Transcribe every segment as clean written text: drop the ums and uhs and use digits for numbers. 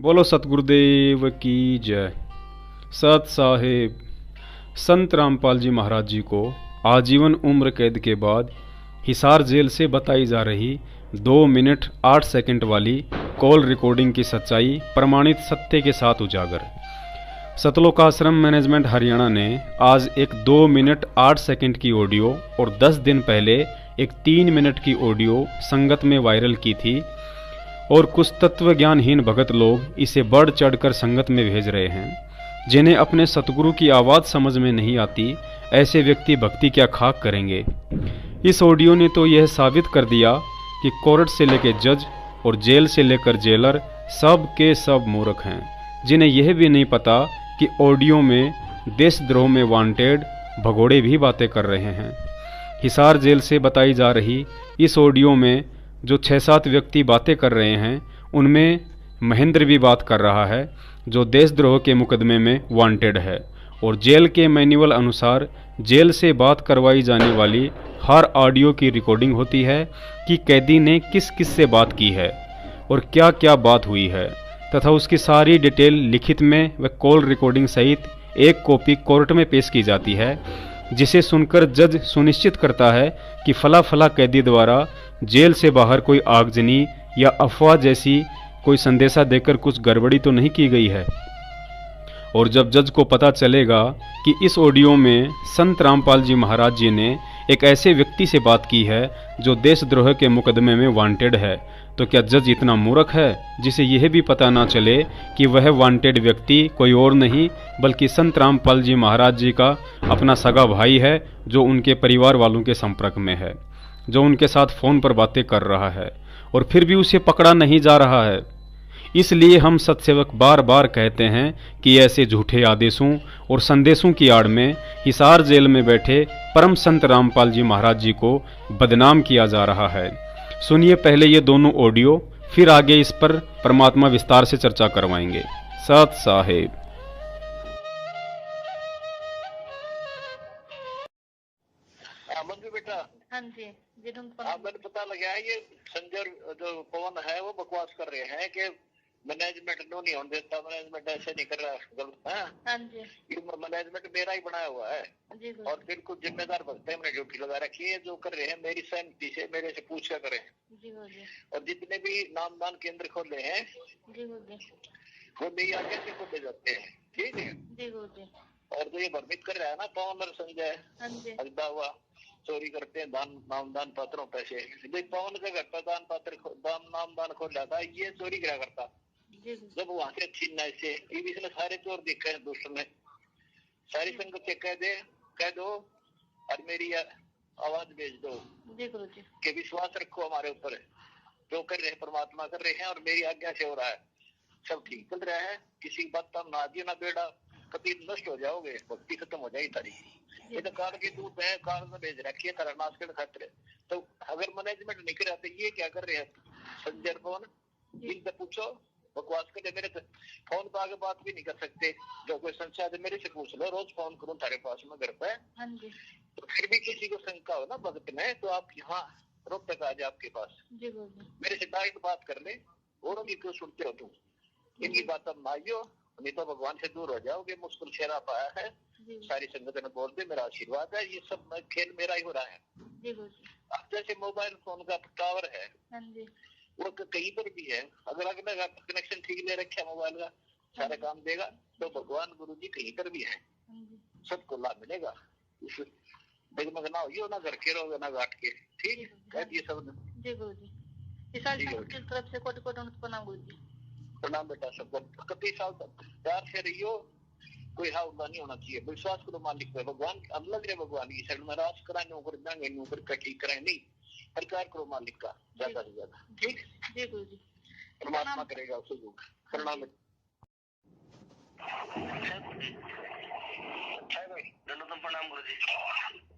बोलो सतगुरुदेव की जय। सत साहेब संत रामपाल जी महाराज जी को आजीवन उम्र कैद के बाद हिसार जेल से बताई जा रही 2 मिनट 8 सेकंड वाली कॉल रिकॉर्डिंग की सच्चाई प्रमाणित सत्य के साथ उजागर। सतलोकाश्रम मैनेजमेंट हरियाणा ने आज एक 2 मिनट 8 सेकंड की ऑडियो और 10 दिन पहले एक 3 मिनट की ऑडियो संगत में वायरल की थी और कुछ तत्व ज्ञानहीन भगत लोग इसे बढ़ चढ़कर संगत में भेज रहे हैं। जिन्हें अपने सतगुरु की आवाज़ समझ में नहीं आती, ऐसे व्यक्ति भक्ति क्या खाक करेंगे। इस ऑडियो ने तो यह साबित कर दिया कि कोर्ट से लेकर जज और जेल से लेकर जेलर सब के सब मूर्ख हैं, जिन्हें यह भी नहीं पता कि ऑडियो में देशद्रोह में वांटेड भगोड़े भी बातें कर रहे हैं। हिसार जेल से बताई जा रही इस ऑडियो में जो 6-7 व्यक्ति बातें कर रहे हैं, उनमें महेंद्र भी बात कर रहा है, जो देशद्रोह के मुकदमे में वांटेड है। और जेल के मैनुअल अनुसार जेल से बात करवाई जाने वाली हर ऑडियो की रिकॉर्डिंग होती है कि कैदी ने किस किस से बात की है और क्या क्या बात हुई है, तथा उसकी सारी डिटेल लिखित में व कॉल रिकॉर्डिंग सहित एक कॉपी कोर्ट में पेश की जाती है, जिसे सुनकर जज सुनिश्चित करता है कि फला फला कैदी द्वारा जेल से बाहर कोई आगजनी या अफवाह जैसी कोई संदेशा देकर कुछ गड़बड़ी तो नहीं की गई है। और जब जज को पता चलेगा कि इस ऑडियो में संत रामपाल जी महाराज जी ने एक ऐसे व्यक्ति से बात की है जो देशद्रोह के मुकदमे में वांटेड है, तो क्या जज इतना मूर्ख है जिसे यह भी पता ना चले कि वह वांटेड व्यक्ति कोई और नहीं बल्कि संत रामपाल जी महाराज जी का अपना सगा भाई है, जो उनके परिवार वालों के संपर्क में है, जो उनके साथ फोन पर बातें कर रहा है और फिर भी उसे पकड़ा नहीं जा रहा है। इसलिए हम सत्सेवक बार बार कहते हैं कि ऐसे झूठे आदेशों और संदेशों की आड़ में हिसार जेल में बैठे परम संत रामपाल जी महाराज जी को बदनाम किया जा रहा है। सुनिए पहले ये दोनों ऑडियो, फिर आगे इस पर परमात्मा विस्तार से चर्चा करवाएंगे। सत साहेब। मंजू बेटा। हाँ जी जी मैंने पता लगा है ये संजय जो पवन है वो बकवास कर रहे हैं कि मैनेजमेंट नो नहीं होने देता, मैनेजमेंट ऐसे नहीं कर रहा, गलत है। हाँ जी ये मैनेजमेंट मेरा ही बनाया हुआ है जी और बिल्कुल जिम्मेदार बनते हैं। मैंने ड्यूटी लगा रखी है, जो कर रहे हैं मेरी सहमति से मेरे से पूछ कर करें। जी जी और जितने भी नामदान केंद्र खोले हैं जी वो मेरी आगे से खोले जाते हैं, ठीक है जी जी। और जो ये भ्रमित कर रहा है ना पवन और संजय, हाँ जी अजदा हुआ चोरी करते हैं दान नामदान पात्रों पैसे, पवन का घर पर दान पात्र नामदान खोल जाता है, ये चोरी करा करता जी जब वहां से छीनना से इसने सारे चोर देखे हैं दोस्तों ने, सारी संगत से कह दो और मेरी आवाज भेज दो जी गुरु जी कि विश्वास रखो हमारे ऊपर, जो कर रहे हैं परमात्मा कर रहे हैं और मेरी आज्ञा से हो रहा है, सब ठीक चल रहा है। किसी बात का ना आगे ना बेड़ा, कभी नष्ट हो जाओगे, भक्ति खत्म हो जाएगी तारी। ये तो काल के दूत है, काल में भेज रखी है तारा नाश करने खातिर। तो अगर मैनेजमेंट नहीं कर रहा तो ये क्या कर रहे हैं संजय पवन, इनसे पूछो। बकवास कर मेरे फोन पर आगे बात भी नहीं कर सकते, जो कोई संशय है मेरे से पूछ लो, रोज फोन करूँ तारे पास में घर पे। हाँ जी तो फिर भी किसी को शंका हो ना भगत में, तो आप यहाँ रोक तक आ जाए आपके पास, जी गुरु जी मेरे से डायरेक्ट बात कर ले। औरों की क्यों सुनते हो तुम, इनकी बात अब माइयो, नहीं तो भगवान से दूर हो जाओगे। मुश्किल शेरा पाया है, सारी संगत ने बोल दे मेरा आशीर्वाद है, ये सब खेल मेरा ही हो रहा है। जी गुरु जी। अब जैसे मोबाइल फोन का टावर है हाँ जी वो कहीं पर भी है, अगर अगला कनेक्शन ठीक ले रखे मोबाइल का सारा काम देगा, तो भगवान गुरु जी कहीं पर भी है, सबको लाभ मिलेगा। डगमग ना हो ना घर के रहोगे ना घाट के, ठीक कह दिए सब ने। जी गुरु जी। की तरफ से कोटि कोटि प्रणाम गुरु जी। प्रणाम बेटा, सबको 31 साल तक प्यार से रहियो, कोई हाउला नहीं होना चाहिए, विश्वास करो मालिक पे, भगवान अब लग रहे भगवान की शरण में राज कराए नौकर देंगे, नौकर का ठीक कराए नहीं, प्रकार करो मालिक का ज्यादा से ज्यादा, ठीक जी गुरु जी। परमात्मा करेगा उसे योग। प्रणाम प्रणाम गुरु जी।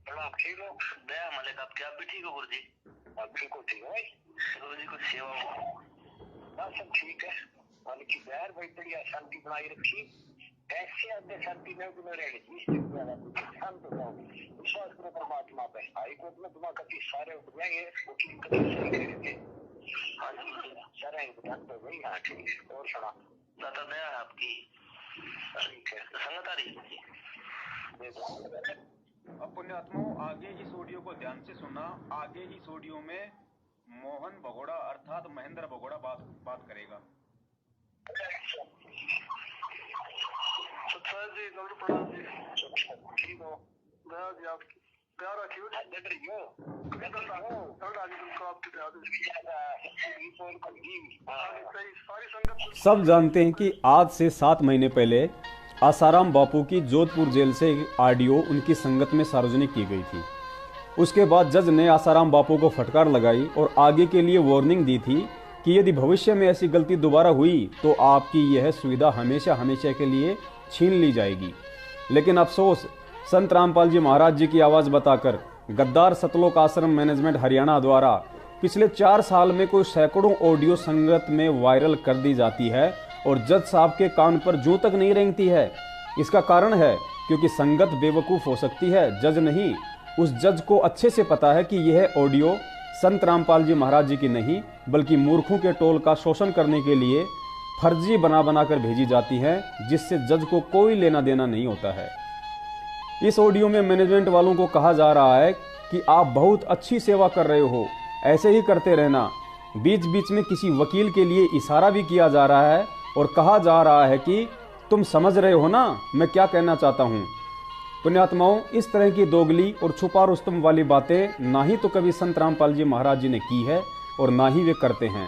प्रणाम, ठीक हो? दया मालिक आपकी, आप भी ठीक हो गुरु जी? बिल्कुल ठीक है गुरु जी को सेवा हाँ सब ठीक है, मालिक की दया भाई, बढ़िया शांति बनाई रखी, ऐसे आगे शांति में रहने शांत हो जाओ, विश्वास करो परमात्मा पे। हाईकोर्ट में तुम्हारा कभी सारे उठ जाएंगे, वकील कभी सही कह रहे थे, हाँ जी सारे ध्यान हो गई। हाँ ठीक है, और सुना दाता दया है आपकी। ठीक है, संगत आ रही है। अब पुण्यात्माओं, आगे इस ऑडियो को ध्यान से सुनना। आगे इस ऑडियो में मोहन भगोड़ा अर्थात महेंद्र भगोड़ा बात करेगा। सत्संग जी, डॉक्टर प्रणाम जी। ठीक हो? दया जी आपकी दया रखियो। डट रही हो? सारी संगत सब जानते हैं कि आज से 7 महीने पहले आसाराम बापू की जोधपुर जेल से ऑडियो उनकी संगत में सार्वजनिक की गई थी। उसके बाद जज ने आसाराम बापू को फटकार लगाई और आगे के लिए वार्निंग दी थी कि यदि भविष्य में ऐसी गलती दोबारा हुई तो आपकी यह सुविधा हमेशा हमेशा के लिए छीन ली जाएगी। लेकिन अफसोस, संत रामपाल जी महाराज जी की आवाज़ बताकर गद्दार सतलोक आश्रम मैनेजमेंट हरियाणा द्वारा पिछले 4 साल में कोई सैकड़ों ऑडियो संगत में वायरल कर दी जाती है और जज साहब के कान पर जूं तक नहीं रेंगती है। इसका कारण है क्योंकि संगत बेवकूफ़ हो सकती है, जज नहीं। उस जज को अच्छे से पता है कि यह ऑडियो संत रामपाल जी महाराज जी की नहीं बल्कि मूर्खों के टोल का शोषण करने के लिए फर्जी बना कर भेजी जाती हैं, जिससे जज को कोई लेना देना नहीं होता है। इस ऑडियो में मैनेजमेंट वालों को कहा जा रहा है कि आप बहुत अच्छी सेवा कर रहे हो, ऐसे ही करते रहना। बीच बीच में किसी वकील के लिए इशारा भी किया जा रहा है और कहा जा रहा है कि तुम समझ रहे हो ना मैं क्या कहना चाहता हूँ। पुण्यात्माओं, इस तरह की दोगली और छुपा रुस्तम वाली बातें ना ही तो कभी संत रामपाल जी महाराज जी ने की है और ना ही वे करते हैं।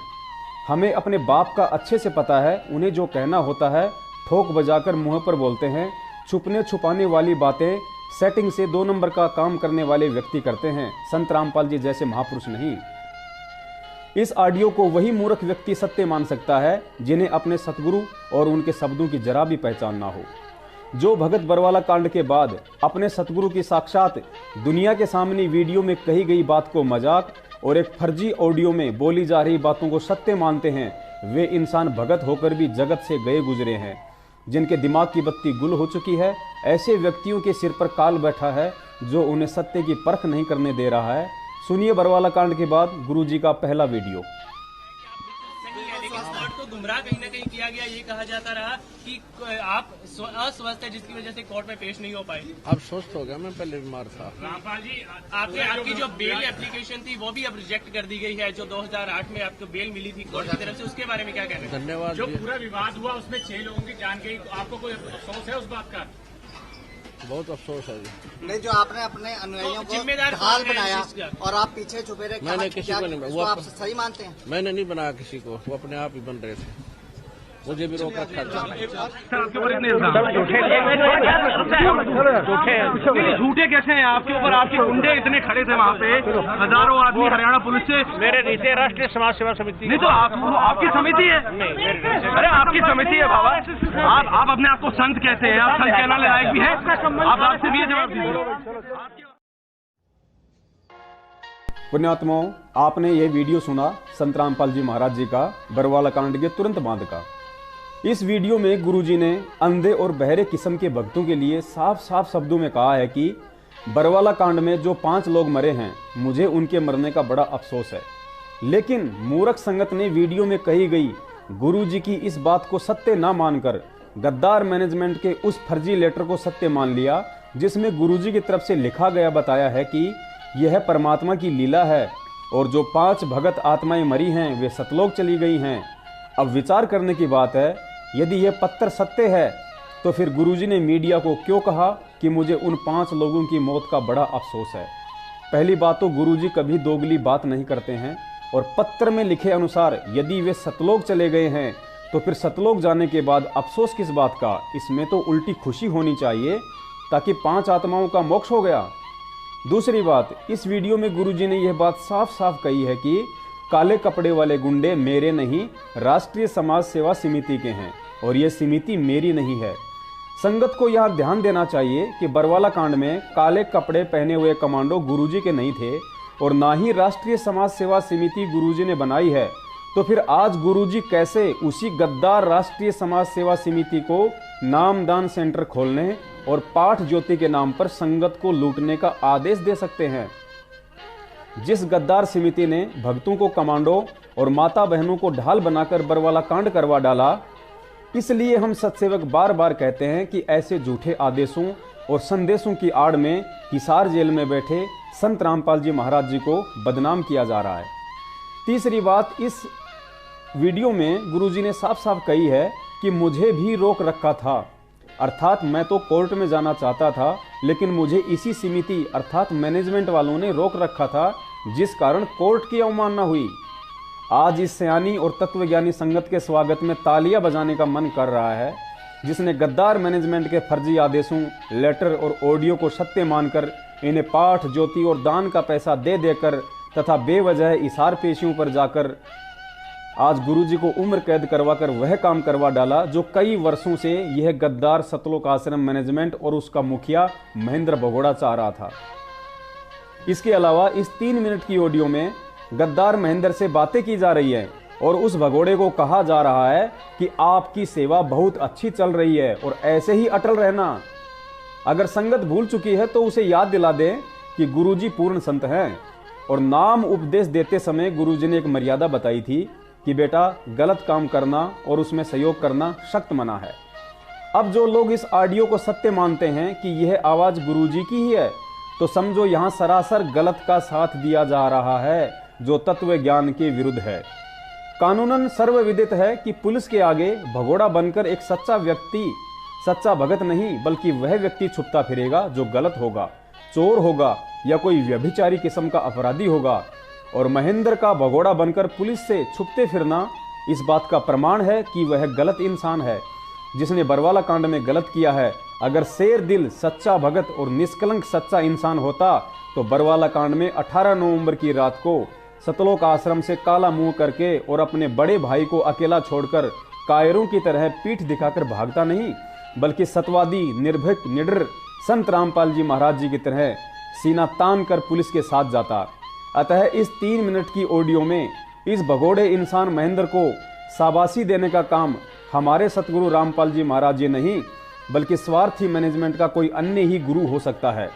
हमें अपने बाप का अच्छे से पता है, उन्हें जो कहना होता है ठोक बजाकर मुंह पर बोलते हैं। छुपने छुपाने वाली बातें सेटिंग से 2 नंबर का काम करने वाले व्यक्ति करते हैं, संत रामपाल जी जैसे महापुरुष नहीं। इस ऑडियो को वही मूर्ख व्यक्ति सत्य मान सकता है जिन्हें अपने सतगुरु और उनके शब्दों की जरा भी पहचान ना हो। जो भगत बरवाला कांड के बाद अपने सतगुरु की साक्षात दुनिया के सामने वीडियो में कही गई बात को मजाक और एक फर्जी ऑडियो में बोली जा रही बातों को सत्य मानते हैं, वे इंसान भगत होकर भी जगत से गए गुजरे हैं। जिनके दिमाग की बत्ती गुल हो चुकी है, ऐसे व्यक्तियों के सिर पर काल बैठा है जो उन्हें सत्य की परख नहीं करने दे रहा है। सुनिए बरवाला कांड के बाद गुरुजी का पहला वीडियो। तो गुमराह कहीं ना कहीं किया गया, ये कहा जाता रहा कि आप अस्वस्थ है जिसकी वजह से कोर्ट में पेश नहीं हो पाए। अब स्वस्थ हो गया, मैं पहले बीमार था। रामपाल जी, आपकी जो बेल एप्लीकेशन थी वो भी अब रिजेक्ट कर दी गई है, जो 2008 में आपको बेल मिली थी कोर्ट की तरफ से, उसके बारे में क्या कहना है? धन्यवाद। जो पूरा विवाद हुआ उसमें 6 लोगों की जान गई, आपको कोई अफसोस है उस बात का? बहुत अफसोस है जी। नहीं, जो आपने अपने अनुयायियों को ढाल बनाया और आप पीछे छुपे रहे, मैंने किसी को नहीं, वो आप सही मानते हैं? मैंने नहीं बनाया किसी को, वो अपने आप ही बन रहे थे, मुझे भी रोक रखा था। झूठे कैसे हैं आपके ऊपर? आपके गुंडे इतने खड़े थे वहाँ पे, हजारों आदमी हरियाणा पुलिस से। मेरे रीते राष्ट्रीय समाज सेवा समिति। नहीं तो आपकी समिति है? अरे आपकी समिति है बाबा। आप अपने आप को संत कहते हैं, आप संत कहने लायक भी हैं, आप आपसे भी ये जवाब दीजिए। पुण्यात्माओं, आपने ये वीडियो सुना संत रामपाल जी महाराज जी का बरवाला कांड के तुरंत बाद का। इस वीडियो में गुरुजी ने अंधे और बहरे किस्म के भक्तों के लिए साफ साफ शब्दों में कहा है कि बरवाला कांड में जो 5 लोग मरे हैं, मुझे उनके मरने का बड़ा अफसोस है। लेकिन मूर्ख संगत ने वीडियो में कही गई गुरुजी की इस बात को सत्य ना मानकर गद्दार मैनेजमेंट के उस फर्जी लेटर को सत्य मान लिया, जिसमें गुरुजी की तरफ से लिखा गया बताया है कि यह परमात्मा की लीला है और जो 5 भगत आत्माएं मरी हैं वे सतलोक चली गई हैं। अब विचार करने की बात है, यदि यह पत्र सत्य है तो फिर गुरुजी ने मीडिया को क्यों कहा कि मुझे उन 5 लोगों की मौत का बड़ा अफसोस है? पहली बात तो गुरुजी कभी दोगली बात नहीं करते हैं और पत्र में लिखे अनुसार यदि वे सतलोक चले गए हैं तो फिर सतलोक जाने के बाद अफसोस किस बात का? इसमें तो उल्टी खुशी होनी चाहिए ताकि 5 आत्माओं का मोक्ष हो गया। दूसरी बात, इस वीडियो में गुरुजी ने यह बात साफ साफ कही है कि काले कपड़े वाले गुंडे मेरे नहीं, राष्ट्रीय समाज सेवा समिति के हैं और यह समिति मेरी नहीं है। संगत को यह ध्यान देना चाहिए कि बरवाला कांड में काले कपड़े पहने हुए कमांडो गुरुजी के नहीं थे और ना ही राष्ट्रीय समाज सेवा समिति गुरुजी ने बनाई है। तो फिर आज गुरुजी कैसे उसी गद्दार राष्ट्रीय समाज सेवा समिति को नामदान सेंटर खोलने और पाठ ज्योति के नाम पर संगत को लूटने का आदेश दे सकते हैं? जिस गद्दार समिति ने भक्तों को कमांडो और माता बहनों को ढाल बनाकर बरवाला कांड करवा डाला, इसलिए हम सतसेवक बार बार कहते हैं कि ऐसे झूठे आदेशों और संदेशों की आड़ में हिसार जेल में बैठे संत रामपाल जी महाराज जी को बदनाम किया जा रहा है। तीसरी बात, इस वीडियो में गुरुजी ने साफ साफ कही है कि मुझे भी रोक रखा था, अर्थात मैं तो कोर्ट में जाना चाहता था, लेकिन मुझे इसी समिति अर्थात मैनेजमेंट वालों ने रोक रखा था, जिस कारण कोर्ट की अवमानना हुई। आज इस सयानी और तत्वज्ञानी संगत के स्वागत में तालियां बजाने का मन कर रहा है, जिसने गद्दार मैनेजमेंट के फर्जी आदेशों, लेटर और ऑडियो को सत्य मानकर इन्हें पाठ, ज्योति और दान का पैसा दे देकर तथा बेवजह इशार पेशियों पर जाकर आज गुरुजी को उम्र कैद करवाकर वह काम करवा डाला जो कई वर्षों से यह गद्दार सतलोक आश्रम मैनेजमेंट और उसका मुखिया महेंद्र भगोड़ा चाह रहा था। इसके अलावा इस 3 मिनट की ऑडियो में गद्दार महेंद्र से बातें की जा रही है और उस भगोड़े को कहा जा रहा है कि आपकी सेवा बहुत अच्छी चल रही है और ऐसे ही अटल रहना। अगर संगत भूल चुकी है तो उसे याद दिला दें कि गुरुजी पूर्ण संत हैं और नाम उपदेश देते समय गुरुजी ने एक मर्यादा बताई थी कि बेटा गलत काम करना और उसमें सहयोग करना सख्त मना है। अब जो लोग इस ऑडियो को सत्य मानते हैं कि यह आवाज गुरुजी की ही है, तो समझो यहां सरासर गलत का साथ दिया जा रहा है जो तत्व ज्ञान के विरुद्ध है। कानूनन सर्वविदित है कि पुलिस के आगे भगोड़ा बनकर एक सच्चा व्यक्ति, सच्चा भगत नहीं बल्कि वह व्यक्ति छुपता फिरेगा जो गलत होगा, चोर होगा या कोई व्यभिचारी किस्म का अपराधी होगा। और महेंद्र का भगोड़ा बनकर पुलिस से छुपते फिरना इस बात का प्रमाण है कि वह गलत इंसान है जिसने बरवाला कांड में गलत किया है। अगर शेर दिल, सच्चा भगत और निष्कलंक सच्चा इंसान होता तो बरवाला कांड में 18 नवंबर की रात को सतलोक आश्रम से काला मुंह करके और अपने बड़े भाई को अकेला छोड़कर कायरों की तरह पीठ दिखाकर भागता नहीं, बल्कि सतवादी, निर्भीक, निडर संत रामपाल जी महाराज जी की तरह सीना तान कर पुलिस के साथ जाता। अतः इस 3 मिनट की ऑडियो में इस भगोड़े इंसान महेंद्र को शाबाशी देने का काम हमारे सतगुरु रामपाल जी महाराज जी नहीं बल्कि स्वार्थी मैनेजमेंट का कोई अन्य ही गुरु हो सकता है।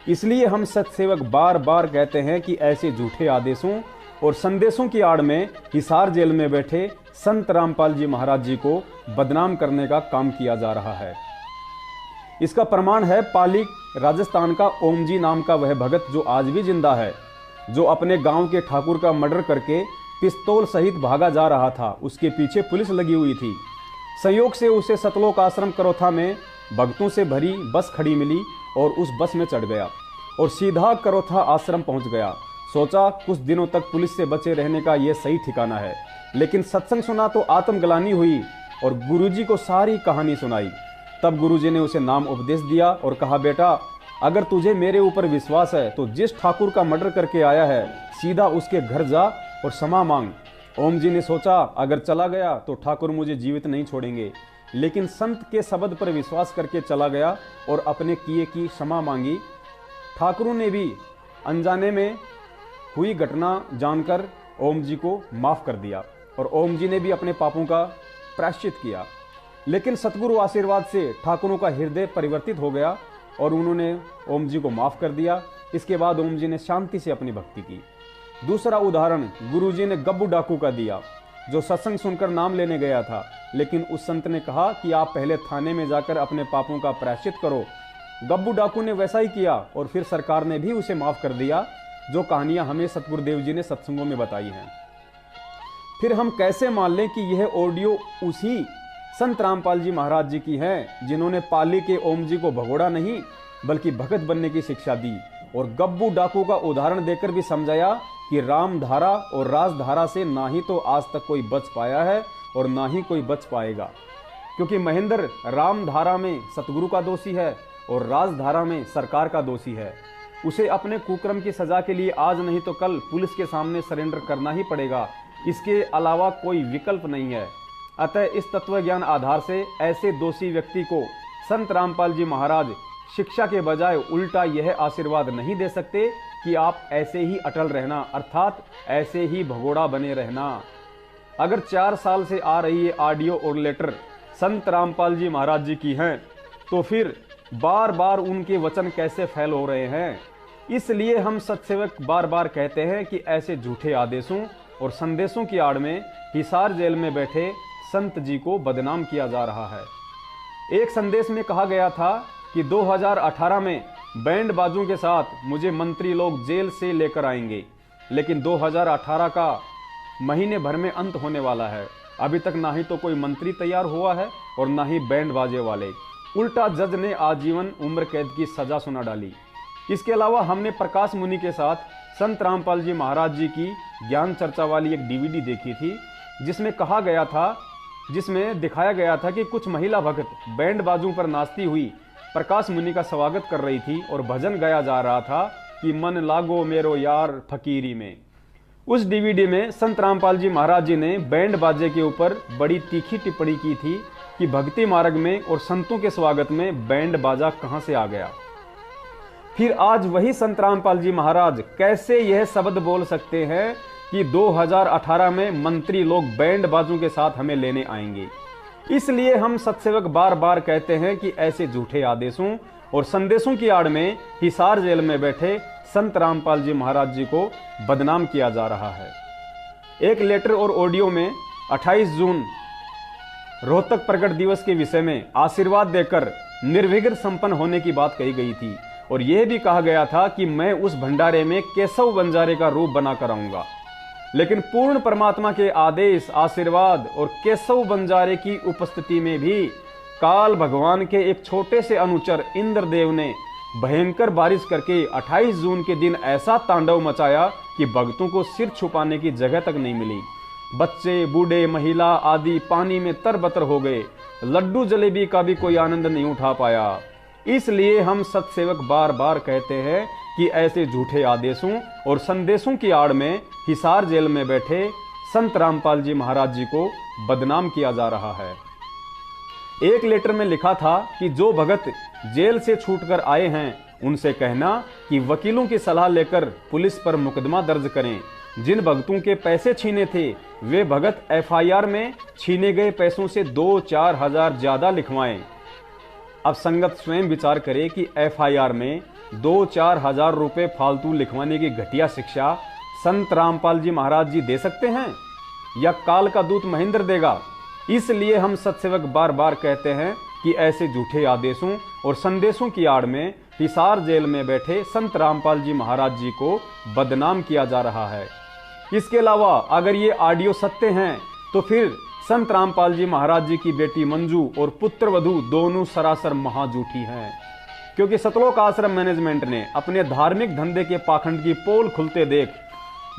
इसलिए हम सतसेवक बार बार कहते हैं कि ऐसे झूठे आदेशों और संदेशों की आड़ में हिसार जेल में बैठे संत रामपाल जी महाराज जी को बदनाम करने का काम किया जा रहा है। इसका प्रमाण है पाली राजस्थान का ओम जी नाम का वह भगत जो आज भी जिंदा है, जो अपने गांव के ठाकुर का मर्डर करके पिस्तौल सहित भागा जा रहा था। उसके पीछे पुलिस लगी हुई थी। संयोग से उसे सतलोक आश्रम करोथा में भक्तों से भरी बस खड़ी मिली और उस बस में चढ़ गया और सीधा करोथा आश्रम पहुंच गया। सोचा कुछ दिनों तक पुलिस से बचे रहने का यह सही ठिकाना है, लेकिन सत्संग सुना तो आत्मग्लानि हुई और गुरुजी को सारी कहानी सुनाई। तब गुरुजी ने उसे नाम उपदेश दिया और कहा, बेटा अगर तुझे मेरे ऊपर विश्वास है तो जिस ठाकुर का मर्डर करके आया है सीधा उसके घर जा और क्षमा मांग। ओम जी ने सोचा अगर चला गया तो ठाकुर मुझे जीवित नहीं छोड़ेंगे, लेकिन संत के शब्द पर विश्वास करके चला गया और अपने किए की क्षमा मांगी। ठाकुरों ने भी अनजाने में हुई घटना जानकर ओम जी को माफ कर दिया और ओम जी ने भी अपने पापों का प्रायश्चित किया। लेकिन सतगुरु आशीर्वाद से ठाकुरों का हृदय परिवर्तित हो गया और उन्होंने ओम जी को माफ कर दिया। इसके बाद ओम जी ने शांति से अपनी भक्ति की। दूसरा उदाहरण गुरुजी ने गब्बू डाकू का दिया, जो सत्संग सुनकर नाम लेने गया था, लेकिन उस संत ने कहा कि आप पहले थाने में जाकर अपने पापों का प्रायश्चित करो। गब्बू डाकू ने वैसा ही किया और फिर सरकार ने भी उसे माफ कर दिया, जो कहानियां हमें सतगुरुदेव जी ने सत्संगों में बताई हैं। फिर हम कैसे मान लें कि यह ऑडियो उसी संत रामपाल जी महाराज जी की है जिन्होंने पाली के ओम जी को भगोड़ा नहीं बल्कि भगत बनने की शिक्षा दी और गब्बू डाकू का उदाहरण देकर भी समझाया कि रामधारा और राजधारा से ना ही तो आज तक कोई बच पाया है और ना ही कोई बच पाएगा, क्योंकि महेंद्र रामधारा में सतगुरु का दोषी है और राजधारा में सरकार का दोषी है। उसे अपने कुकर्म की सजा के लिए आज नहीं तो कल पुलिस के सामने सरेंडर करना ही पड़ेगा, इसके अलावा कोई विकल्प नहीं है। अतः इस तत्व ज्ञान आधार से ऐसे दोषी व्यक्ति को संत रामपाल जी महाराज शिक्षा के बजाय उल्टा यह आशीर्वाद नहीं दे सकते कि आप ऐसे ही अटल रहना, अर्थात ऐसे ही भगोड़ा बने रहना। अगर 4 साल से आ रही ये ऑडियो और लेटर संत रामपाल जी महाराज जी की हैं, तो फिर बार बार उनके वचन कैसे फैल हो रहे हैं। इसलिए हम सत्सेवक बार बार कहते हैं कि ऐसे झूठे आदेशों और संदेशों की आड़ में हिसार जेल में बैठे संत जी को बदनाम किया जा रहा है। एक संदेश में कहा गया था कि 2018 में बैंड बाजों के साथ मुझे मंत्री लोग जेल से लेकर आएंगे, लेकिन 2018 का महीने भर में अंत होने वाला है। अभी तक ना ही तो कोई मंत्री तैयार हुआ है और ना ही बैंड बाजे वाले। उल्टा जज ने आजीवन उम्र कैद की सजा सुना डाली। इसके अलावा हमने प्रकाश मुनि के साथ संत रामपाल जी महाराज जी की ज्ञान चर्चा वाली एक डीवीडी देखी थी, जिसमें दिखाया गया था कि कुछ महिला भक्त बैंड बाजों पर नाचती हुई प्रकाश मुनि का स्वागत कर रही थी और भजन गाया जा रहा था कि मन लागो मेरो यार फकीरी में। उस डीवीडी में संत रामपाल जी महाराज जी ने बैंड बाजे के ऊपर बड़ी तीखी टिप्पणी की थी कि भक्ति मार्ग में और संतों के स्वागत में बैंड बाजा कहां से आ गया। फिर आज वही संत रामपाल जी महाराज कैसे यह शब्द बोल सकते हैं कि 2018 में मंत्री लोग बैंड बाजों के साथ हमें लेने आएंगे। इसलिए हम सत्सेवक बार बार कहते हैं कि ऐसे झूठे आदेशों और संदेशों की आड़ में हिसार जेल में बैठे संत रामपाल जी महाराज जी को बदनाम किया जा रहा है। एक लेटर और ऑडियो में 28 जून रोहतक प्रकट दिवस के विषय में आशीर्वाद देकर निर्विघ्न संपन्न होने की बात कही गई थी और यह भी कहा गया था कि मैं उस भंडारे में केशव बंजारे का रूप बनाकर आऊंगा। लेकिन पूर्ण परमात्मा के आदेश, आशीर्वाद और केशव बंजारे की उपस्थिति में भी काल भगवान के एक छोटे से अनुचर इंद्रदेव ने भयंकर बारिश करके 28 जून के दिन ऐसा तांडव मचाया कि भक्तों को सिर छुपाने की जगह तक नहीं मिली। बच्चे, बूढ़े, महिला आदि पानी में तरबतर हो गए। लड्डू जलेबी का भी कोई आनंद नहीं उठा पाया। इसलिए हम सत्सेवक बार बार कहते हैं कि ऐसे झूठे आदेशों और संदेशों की आड़ में हिसार जेल में बैठे संत रामपाल जी महाराज जी को बदनाम किया जा रहा है। एक लेटर में लिखा था कि जो भगत जेल से छूटकर आए हैं उनसे कहना कि वकीलों की सलाह लेकर पुलिस पर मुकदमा दर्ज करें। जिन भक्तों के पैसे छीने थे वे भगत एफआईआर में छीने गए पैसों से 2-4 हजार ज्यादा लिखवाएं। अब संगत स्वयं विचार करे कि एफआईआर में 2-4 हजार रुपए फालतू लिखवाने की घटिया शिक्षा संत रामपाल जी महाराज जी दे सकते हैं या काल का दूत महेंद्र देगा। इसलिए हम सत्सेवक बार बार कहते हैं कि ऐसे झूठे आदेशों और संदेशों की आड़ में हिसार जेल में बैठे संत रामपाल जी महाराज जी को बदनाम किया जा रहा है। इसके अलावा अगर ये ऑडियो सत्य हैं तो फिर संत रामपाल जी महाराज जी की बेटी मंजू और पुत्र वधू दोनों सरासर महाझूठी हैं, क्योंकि सतलोक आश्रम मैनेजमेंट ने अपने धार्मिक धंधे के पाखंड की पोल खुलते देख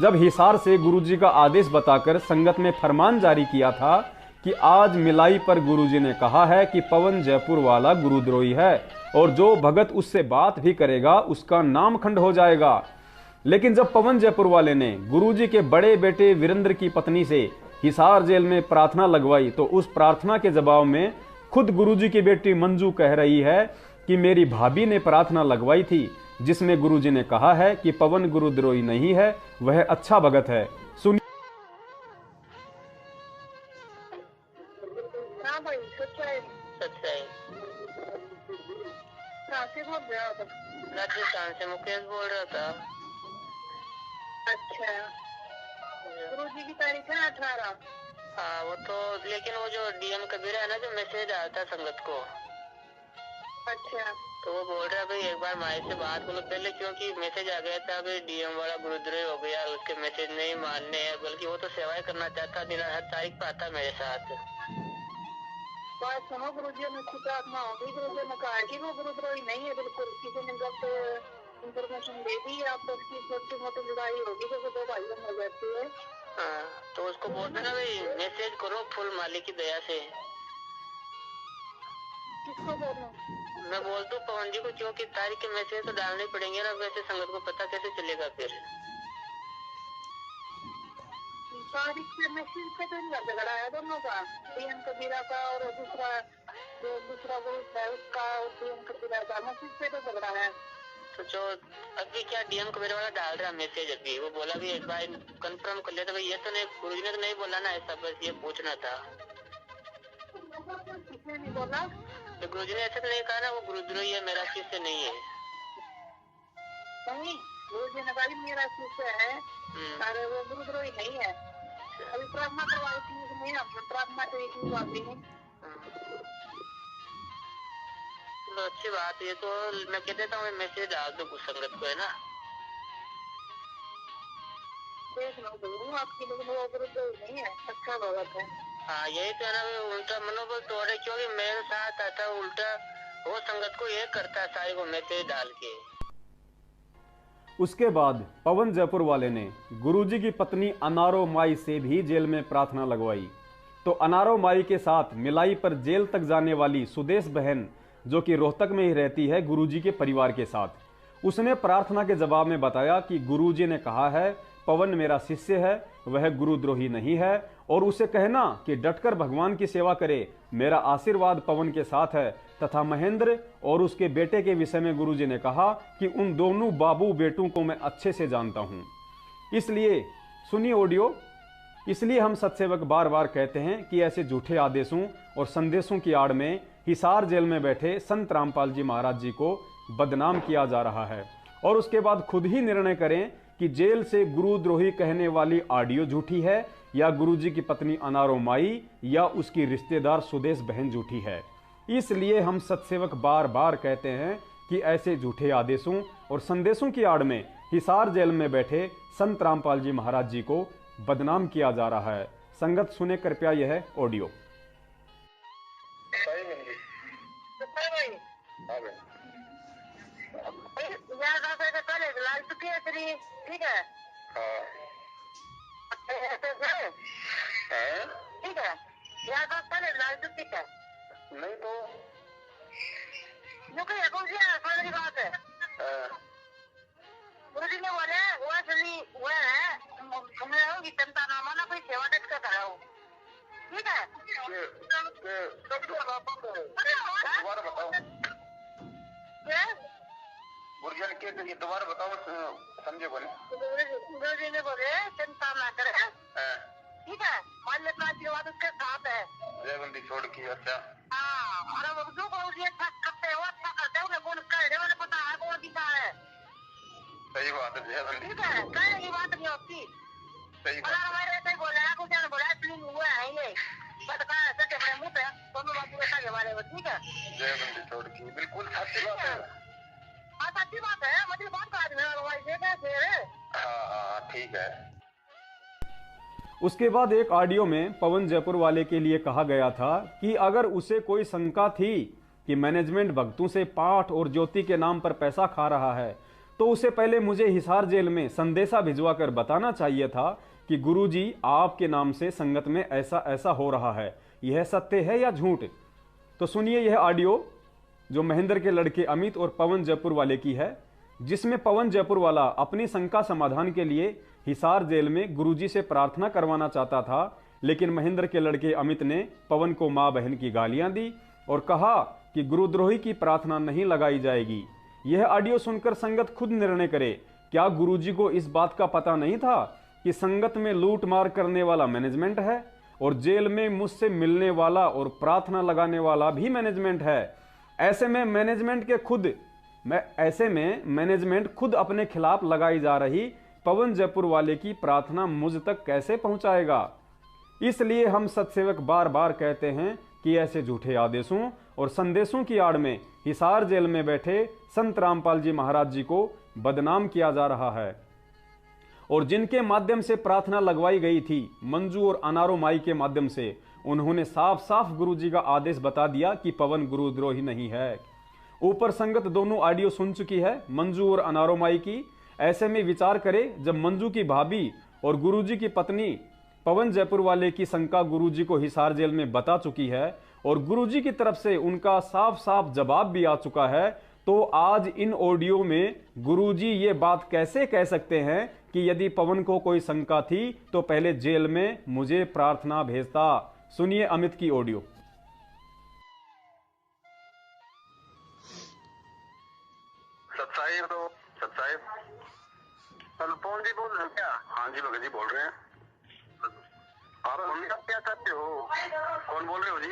जब हिसार से गुरुजी का आदेश बताकर संगत में फरमान जारी किया था कि आज मिलाई पर गुरुजी ने कहा है कि पवन जयपुर वाला गुरुद्रोही है और जो भगत उससे बात भी करेगा उसका नाम खंड हो जाएगा। लेकिन जब पवन जयपुर वाले ने गुरुजी के बड़े बेटे वीरेंद्र की पत्नी से हिसार जेल में प्रार्थना लगवाई तो उस प्रार्थना के जवाब में खुद गुरुजी की बेटी मंजू कह रही है कि मेरी भाभी ने प्रार्थना लगवाई थी जिसमें गुरुजी ने कहा है कि पवन गुरुद्रोही नहीं है, वह अच्छा भगत है। सुनिए। हाँ भाई सच्चाई कहाँ से बोल रहे हो आप? राजस्थान से मुकेश बोल रहा था। अच्छा, गुरुजी की तारीख है 18। हाँ वो तो, लेकिन वो जो डीएम कबीर है ना, जो मैसेज आया था संगत को, अच्छा, तो वो बोल रहा है भाई एक बार माई से बात करो पहले, क्योंकि मैसेज आ गया था भाई डीएम वाला गुरुद्रोही हो गया, उसके मैसेज नहीं मानने हैं, बल्कि वो तो सेवाएं करना चाहता, दिन हर तारीख पे आता मेरे साथ। बात सुनो, गुरुजी ने शुद्धात्मा होगी, गुरुजी ने कहा कि वो गुरुद्रोही नहीं है बिल्कुल, किसी ने गलत इंफॉर्मेशन दे दी, आप तो उसकी छोटी मोटी लड़ाई होगी जैसे दो भाइयों में रहती है। हाँ तो उसको बोलते ना भाई मैसेज करो फुल मालिक की दया से। किसको बोलूं? मैं बोल दूं पवन जी को, क्योंकि तारीख के मैसेज तो डालने पड़ेंगे ना, वैसे संगत को पता कैसे चलेगा फिर। तारीख के मैसेज पे तो इनका झगड़ा है दोनों का, डीएम कबीरा का और दूसरा ग्रुप है उसका, और डीएम कबीरा का मैसेज पे तो झगड़ा है। तो जो अभी क्या डीएम कबीरा वाला डाल रहा मैसेज, अभी वो बोला भी एक बार कंफर्म कर लिया था भाई, ये तो नहीं, गुरुजी ने तो नहीं बोला ना ऐसा, बस ये पूछना था। किसने नहीं बोला? तो गुरुजी ने ऐसा तो नहीं कहा ना वो गुरुद्रोही है, मेरा शिष्य नहीं है। नहीं, गुरुजी ने कहा मेरा शिष्य है, अरे वो गुरुद्रोही नहीं है। अभी प्रार्थना करवाई थी नहीं, अब प्रार्थना तो एक ही बात नहीं। चलो अच्छी बात है, तो मैं कह देता हूँ मैसेज डाल दो कुछ संगत को, है ना। देख लो जरूर आपकी, लेकिन वो गुरुद्र नहीं है, अच्छा भगत है। हाँ यही तो है ना, उल्टा मनोबल तोड़े, क्योंकि मेरे साथ आता उल्टा वो संगत को ये करता है सारी को मैसेज डाल के। उसके बाद पवन जयपुर वाले ने गुरुजी की पत्नी अनारो माई से भी जेल में प्रार्थना लगवाई। तो अनारो माई के साथ मिलाई पर जेल तक जाने वाली सुदेश बहन, जो कि रोहतक में ही रहती है गुरुजी के परिवार के साथ, उसने प्रार्थना के जवाब में बताया कि गुरुजी ने कहा है पवन मेरा शिष्य है, वह गुरुद्रोही नहीं है, और उसे कहना कि डटकर भगवान की सेवा करे, मेरा आशीर्वाद पवन के साथ है। तथा महेंद्र और उसके बेटे के विषय में गुरुजी ने कहा कि उन दोनों बाबू बेटों को मैं अच्छे से जानता हूं। इसलिए सुनिए ऑडियो। इसलिए हम सत्सेवक बार बार कहते हैं कि ऐसे झूठे आदेशों और संदेशों की आड़ में हिसार जेल में बैठे संत रामपाल जी महाराज जी को बदनाम किया जा रहा है, और उसके बाद खुद ही निर्णय करें कि जेल से गुरुद्रोही कहने वाली ऑडियो झूठी है या गुरुजी की पत्नी अनारो माई या उसकी रिश्तेदार सुदेश बहन झूठी है। इसलिए हम सत्सेवक बार बार कहते हैं कि ऐसे झूठे आदेशों और संदेशों की आड़ में हिसार जेल में बैठे संत रामपाल जी महाराज जी को बदनाम किया जा रहा है। संगत सुने कृपया यह ऑडियो। ठीक है ठीक है यार बात पहले लाल चुकी है नहीं तो जो कहीं कौन सी मेरी बात है। गुरुजी ने बोले वो असली वो है, हमने होगी जनता नामा ना कोई सेवा डेट का करा हो, ठीक है। दोबारा बताओ गुरुजन के दोबारा बताओ, समझे बोले। गुरुजी ने बोले चिंता ना करे, ठीक है, मान्यता आशीर्वाद उसके साथ है, जयबंदी छोड़ की। अच्छा हाँ, और अब जो गुरुजी अच्छा करते हो अच्छा करते हो, कौन कर मुझे पता है कौन दिखा है। सही बात है जयबंदी, ठीक है, कहने की बात नहीं होती। सही बात हमारे ऐसे ही बोला कुछ ने बोला इसलिए हुआ है ये बस कहा सच्चे बड़े मुंह पे दोनों बात ऐसा के बारे में, ठीक है। जयबंदी छोड़ की बिल्कुल सच्ची बात है। हाँ सच्ची बात है, मतलब बात का आदमी है भाई, ये कैसे। हाँ ठीक है। उसके बाद एक ऑडियो में पवन जयपुर वाले के लिए कहा गया था कि अगर उसे कोई शंका थी कि मैनेजमेंट भक्तों से पाठ और ज्योति के नाम पर पैसा खा रहा है, तो उसे पहले मुझे हिसार जेल में संदेशा भिजवा कर बताना चाहिए था कि गुरुजी आपके नाम से संगत में ऐसा ऐसा हो रहा है, यह सत्य है या झूठ। तो सुनिए यह ऑडियो जो महेंद्र के लड़के अमित और पवन जयपुर वाले की है, जिसमें पवन जयपुर वाला अपनी शंका समाधान के लिए हिसार जेल में गुरुजी से प्रार्थना करवाना चाहता था, लेकिन महेंद्र के लड़के अमित ने पवन को मां बहन की गालियां दी और कहा कि गुरुद्रोही की प्रार्थना नहीं लगाई जाएगी। यह ऑडियो सुनकर संगत खुद निर्णय करे, क्या गुरुजी को इस बात का पता नहीं था कि संगत में लूट मार करने वाला मैनेजमेंट है और जेल में मुझसे मिलने वाला और प्रार्थना लगाने वाला भी मैनेजमेंट है। ऐसे में मैनेजमेंट खुद अपने खिलाफ लगाई जा रही पवन जयपुर वाले की प्रार्थना मुझ तक कैसे पहुंचाएगा। इसलिए हम सत्सेवक बार बार कहते हैं कि ऐसे झूठे आदेशों और संदेशों की आड़ में हिसार जेल में बैठे संत रामपाल जी महाराज जी को बदनाम किया जा रहा है, और जिनके माध्यम से प्रार्थना लगवाई गई थी मंजू और अनारो माई के माध्यम से, उन्होंने साफ साफ गुरुजी का आदेश बता दिया कि पवन गुरुद्रोही नहीं है। ऊपर संगत दोनों ऑडियो सुन चुकी है मंजू और अनारो माई की। ऐसे में विचार करे, जब मंजू की भाभी और गुरुजी की पत्नी पवन जयपुर वाले की शंका गुरुजी को हिसार जेल में बता चुकी है और गुरुजी की तरफ से उनका साफ साफ जवाब भी आ चुका है, तो आज इन ऑडियो में गुरुजी ये बात कैसे कह सकते हैं कि यदि पवन को कोई शंका थी तो पहले जेल में मुझे प्रार्थना भेजता। सुनिए अमित की ऑडियो। सत्साहिब पवन जी बोल रहे हैं क्या? हाँ जी भगत जी बोल रहे हैं। आप क्या चाहते हो? कौन बोल रहे हो जी?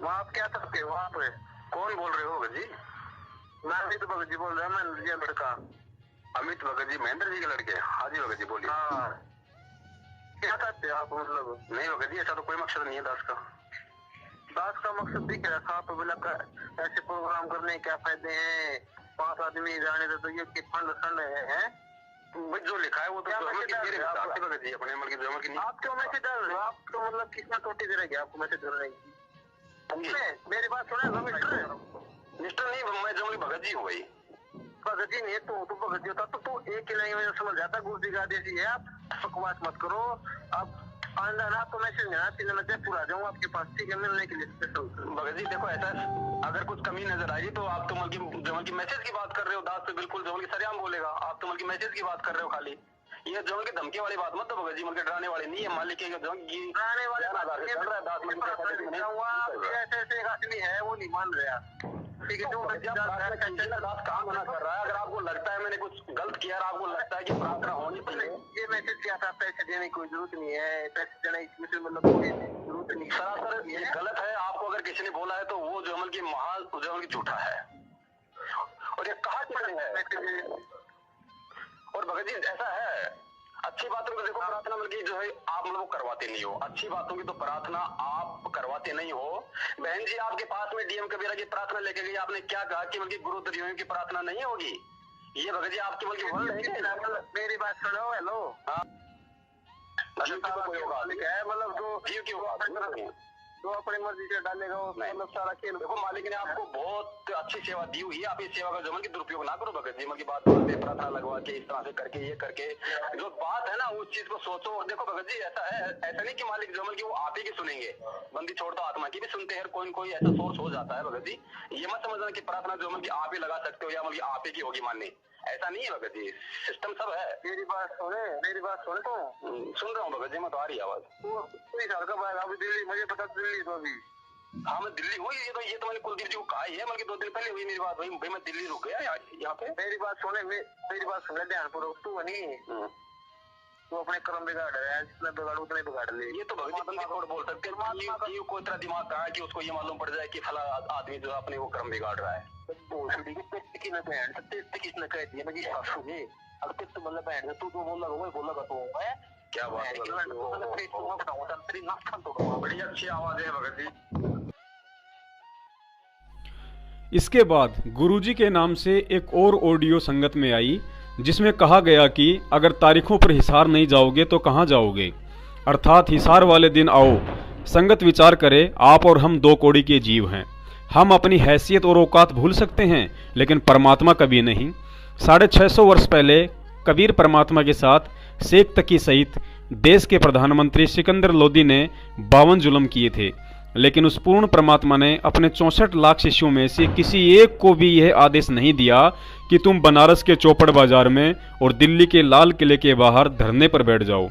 वहाँ आप क्या चाहते हो? वहाँ पे कौन बोल रहे हो भगत जी? मैं अमित भगत जी बोल रहा हूँ। महेंद्र जी लड़का। अमित भगत जी महेंद्र जी के लड़के? हाँ जी भगत जी बोलिए। हाँ क्या चाहते हो आप? मतलब नहीं भगत जी, ऐसा तो कोई मकसद नहीं है दास का। दास का मकसद दिख रहा था, तो बोला ऐसे प्रोग्राम करने क्या फायदे हैं, 5 आदमी जाने तो ये फंड है जो लिखा है वो तो भगत जी अपने अमल की जमल की। आप क्यों मैसेज डाल रहे हो? आप तो मतलब कितना टोटी दे रहे आपको मैसेज डालने की? मेरी बात सुने, मिस्टर नहीं, मैं जमल भगत जी हूँ भाई। भगत जी नहीं तो तू भगत जी होता तो तू एक ही लाइन में समझ जाता, गुरु जी का आदेश है। आप बकवास मत करो। आप आंदा ना तो मैसेज नहीं, 3 दिन में पूरा आ जाऊंगा आपके पास, ठीक है, मिलने के लिए स्पेशल। भगत जी देखो, ऐसा अगर कुछ कमी नजर आएगी तो आप तो जमल की मैसेज की बात कर रहे हो। दास पे बिल्कुल जमल की सरेआम बोलेगा, आप तो की मैसेज की बात कर रहे हो खाली। ये जमल की धमकी वाली बात मत तो भगत जी, मतलब डराने वाले नहीं है। मालिक के डराने वाले ऐसे एक आदमी है वो नहीं मान रहा, ठीक है। दास काम मना कर रहा है। अगर आपको लगता है मैंने कुछ गलत किया, आपको लगता है कि प्रार्थना होनी चाहिए, ये मैसेज क्या था? पैसे देने की कोई जरूरत नहीं है, पैसे देने की मतलब कोई जरूरत नहीं। सरासर ये गलत है। आपको अगर किसी ने बोला है तो वो जमल की जमल की झूठा है, और ये कहा है। और भगत जी ऐसा है, अच्छी बातों को देखो, प्रार्थना मतलब जो है आप लोग करवाते नहीं हो। अच्छी बातों की तो प्रार्थना आप करवाते नहीं हो। बहन जी आपके पास में डीएम कबीरा की प्रार्थना लेके गई, आपने क्या कहा कि बल्कि गुरु दरियों की प्रार्थना नहीं होगी? ये भगत जी आपकी बल्कि मेरी बात सुनो। हेलो, मतलब जो जीव की तो अपनी मर्जी से डालेगा वो, मतलब सारा खेल। देखो मालिक ने आपको बहुत अच्छी सेवा दी हुई है, आप इस सेवा का जमल की दुरुपयोग ना करो भगत जी। की बात प्रार्थना लगवा के इस तरह से करके ये करके जो बात है ना उस चीज को सोचो। और देखो भगत जी ऐसा है, ऐसा नहीं कि मालिक जमल की वो आप ही की सुनेंगे, बंदी छोड़ दो आत्मा की भी सुनते हैं। कोई ऐसा सोर्स हो जाता है भगत जी। ये मत समझना कि प्रार्थना जमल की आप ही लगा सकते हो या मतलब आप ही की होगी माननी, ऐसा नहीं है भगत जी। सिस्टम सब है। मेरी बात सुने तो सुन रहा हूँ भगत जी, मैं तो आ रही आवाज। कब आएगा? अभी दिल्ली, मुझे पता दिल्ली तो अभी। हाँ मैं दिल्ली हुई, ये तो मैंने कुलदीप जी को कहा ही है, मतलब 2 दिन पहले हुई मेरी बात। भाई मैं दिल्ली रुक गया यहाँ पे। मेरी बात सुने ध्यानपूर्वक। तू नहीं तो अपने कर्म बिगाड़ रहा है, जितना बिगाड़ उतने बिगाड़ ले। ये तो भगत जी बंदी बोल सकते हैं को इतना दिमाग कहा है कि उसको ये मालूम पड़ जाए कि फला आदमी जो अपने वो कर्म बिगाड़ रहा है। किसने कह दिया मेरी सासू ने? अब तो मतलब बहन तू जो बोला तो क्या बात है? बड़ी अच्छी आवाज है भगत जी। इसके बाद गुरुजी के नाम से एक और ऑडियो संगत में आई, जिसमें कहा गया कि अगर तारीखों पर हिसार नहीं जाओगे तो कहाँ जाओगे, अर्थात हिसार वाले दिन आओ। संगत विचार करे, आप और हम 2 कौड़ी के जीव हैं। हम अपनी हैसियत और औकात भूल सकते हैं, लेकिन परमात्मा कभी नहीं। 650 वर्ष पहले कबीर परमात्मा के साथ शेख तकी सहित देश के प्रधानमंत्री सिकंदर लोदी ने 52 जुल्म किए थे, लेकिन उस पूर्ण परमात्मा ने अपने 64 लाख शिष्यों में से किसी एक को भी यह आदेश नहीं दिया कि तुम बनारस के चौपड़ बाजार में और दिल्ली के लाल किले के बाहर धरने पर बैठ जाओ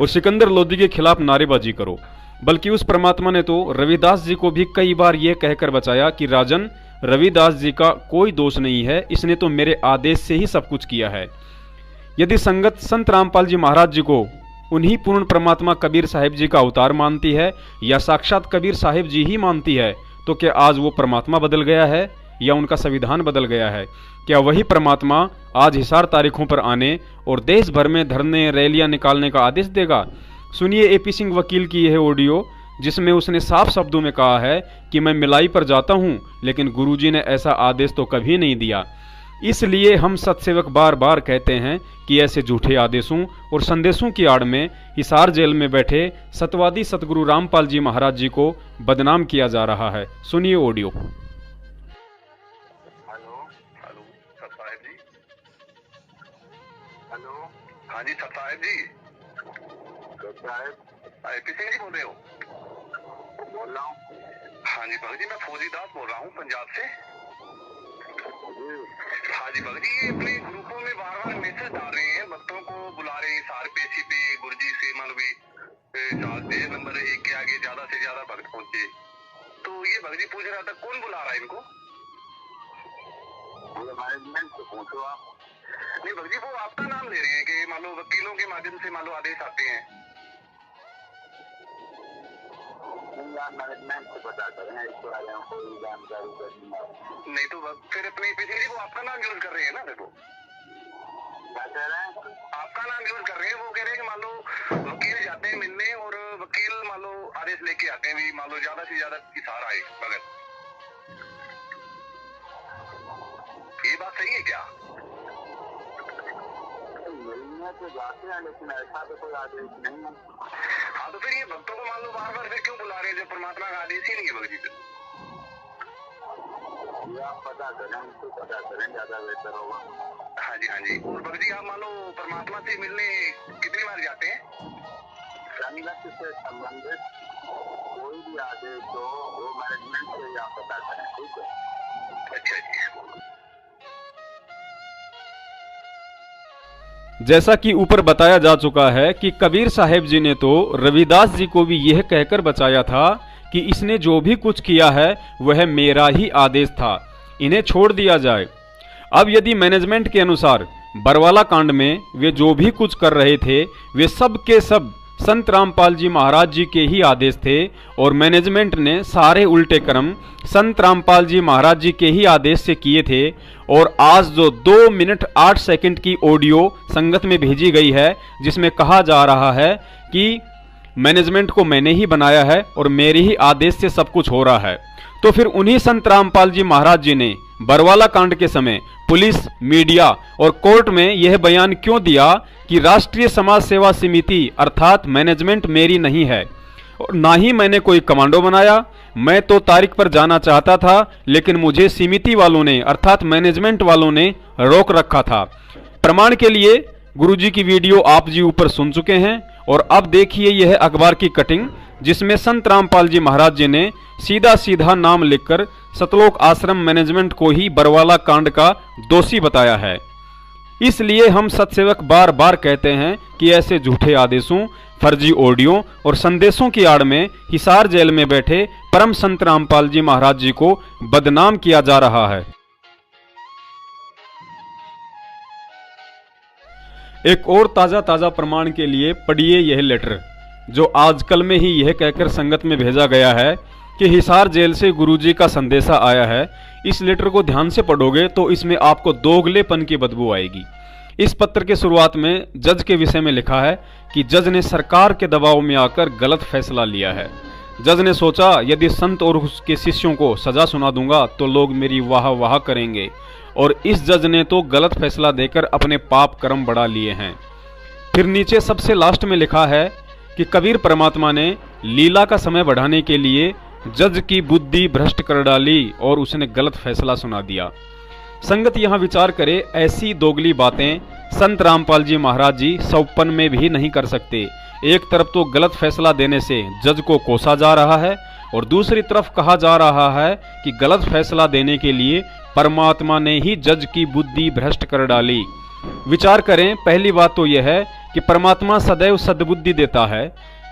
और सिकंदर लोदी के खिलाफ नारेबाजी करो। बल्कि उस परमात्मा ने तो रविदास जी को भी कई बार यह कहकर बचाया कि राजन, रविदास जी का कोई दोष नहीं है, इसने तो मेरे आदेश से ही सब कुछ किया है। यदि संगत संत रामपाल जी महाराज जी को उन्हीं पूर्ण परमात्मा कबीर साहिब जी का अवतार मानती है या साक्षात कबीर साहिब जी ही मानती है, तो क्या आज वो परमात्मा बदल गया है या उनका संविधान बदल गया है? क्या वही परमात्मा आज हिसार तारीखों पर आने और देश भर में धरने रैलियां निकालने का आदेश देगा? सुनिए एपी सिंह वकील की यह ऑडियो, जिसमें उसने साफ शब्दों में कहा है कि मैं मिलाई पर जाता हूं, लेकिन गुरुजी ने ऐसा आदेश तो कभी नहीं दिया। इसलिए हम सत्सेवक बार बार कहते हैं कि ऐसे झूठे आदेशों और संदेशों की आड़ में हिसार जेल में बैठे सतवादी सतगुरु रामपाल जी महाराज जी को बदनाम किया जा रहा है। सुनिए ऑडियो। हाँ जी सर साहब जी, एपी सिंह जी बोल रहे हो? बोल रहा हूँ। हाँ जी भगत जी, मैं फौजी दास बोल रहा हूँ पंजाब से। हाँ जी भगत जी, ये अपने ग्रुपों में बार बार मैसेज डाल रहे हैं, भक्तों को बुला रहे हैं सार पेशी पे गुरुजी से मतलब नंबर 1 के आगे ज्यादा से ज्यादा भक्त पहुंचे। तो ये भगत जी पूछ रहा था कौन बुला रहा है इनको? मैनेजमेंट से पूछो आप। नहीं भगत जी, वो आपका नाम ले रहे हैं कि मान लो वकीलों के माध्यम से मान लो आदेश आते हैं। मैनेजमेंट से पता करें, इसके बारे में कोई जानकारी नहीं। तो फिर अपने पिछले वो आपका नाम यूज कर रहे हैं ना? देखो क्या कह रहे हैं, आपका नाम यूज कर रहे हैं। वो कह रहे हैं कि मान लो के आते हैं भी, मान लो ज्यादा से ज्यादा हिसार आए मगर ये बात सही है क्या? तो जाते हैं लेकिन ऐसा तो कोई आदेश नहीं है। हाँ तो फिर ये भक्तों को मान लो बार बार फिर क्यों बुला रहे हैं जब परमात्मा का आदेश ही नहीं है भगत जी? ये आप पता करें, उनको पता करें, ज्यादा बेहतर होगा। हाँ जी। और भगत जी आप मान लो परमात्मा से मिलने कितनी बार जाते हैं? शनिवार से संबंधित कोई भी आदेश हो वो मैनेजमेंट से आप पता करें, ठीक है? अच्छा जी। जैसा कि ऊपर बताया जा चुका है कि कबीर साहेब जी ने तो रविदास जी को भी यह कहकर बचाया था कि इसने जो भी कुछ किया है वह मेरा ही आदेश था, इन्हें छोड़ दिया जाए। अब यदि मैनेजमेंट के अनुसार बरवाला कांड में वे जो भी कुछ कर रहे थे वे सब के सब संत रामपाल जी महाराज जी के ही आदेश थे और मैनेजमेंट ने सारे उल्टे कर्म संत रामपाल जी महाराज जी के ही आदेश से किए थे, और आज जो 2 मिनट 8 सेकंड की ऑडियो संगत में भेजी गई है जिसमें कहा जा रहा है कि मैनेजमेंट को मैंने ही बनाया है और मेरे ही आदेश से सब कुछ हो रहा है, तो फिर उन्हीं संत रामपाल जी महाराज जी ने बरवाला कांड के समय पुलिस, मीडिया और कोर्ट में यह बयान क्यों दिया कि राष्ट्रीय समाज सेवा समिति अर्थात मैनेजमेंट मेरी नहीं है और ना ही मैंने कोई कमांडो बनाया, मैं तो तारीख पर जाना चाहता था लेकिन मुझे समिति वालों ने अर्थात मैनेजमेंट वालों ने रोक रखा था। प्रमाण के लिए गुरुजी की वीडियो आप जी ऊपर सुन चुके हैं और अब देखिए यह अखबार की कटिंग जिसमें संत रामपाल जी महाराज जी ने सीधा सीधा नाम लिखकर सतलोक आश्रम मैनेजमेंट को ही बरवाला कांड का दोषी बताया है। इसलिए हम सत्सेवक बार बार कहते हैं कि ऐसे झूठे आदेशों, फर्जी ऑडियो और संदेशों की आड़ में हिसार जेल में बैठे परम संत रामपाल जी महाराज जी को बदनाम किया जा रहा है। एक और ताजा प्रमाण के लिए पढ़िए यह लेटर जो आजकल में ही यह कहकर संगत में भेजा गया है कि हिसार जेल से गुरुजी का संदेशा आया है। इस लेटर को ध्यान से पढ़ोगे तो इसमें आपको दोगलेपन की बदबू आएगी। इस पत्र के शुरुआत में जज के विषय में लिखा है कि जज ने सरकार के दबाव में आकर गलत फैसला लिया है। जज ने सोचा यदि संत और उसके शिष्यों को सजा सुना दूंगा तो लोग मेरी वाह वाह करेंगे, और इस जज ने तो गलत फैसला देकर अपने पाप कर्म बढ़ा लिए हैं। फिर नीचे सबसे लास्ट में लिखा है कि कबीर परमात्मा ने लीला का समय बढ़ाने के लिए जज की बुद्धि भ्रष्ट कर डाली और उसने गलत फैसला सुना दिया। संगत यहाँ विचार करे, ऐसी दोगली बातें संत रामपाल जी महाराज जी सौपन में भी नहीं कर सकते। एक तरफ तो गलत फैसला देने से जज को कोसा जा रहा है और दूसरी तरफ कहा जा रहा है कि गलत फैसला देने के लिए परमात्मा ने ही जज की बुद्धि भ्रष्ट कर डाली। विचार करें, पहली बात तो यह है कि परमात्मा सदैव सद्बुद्धि देता है,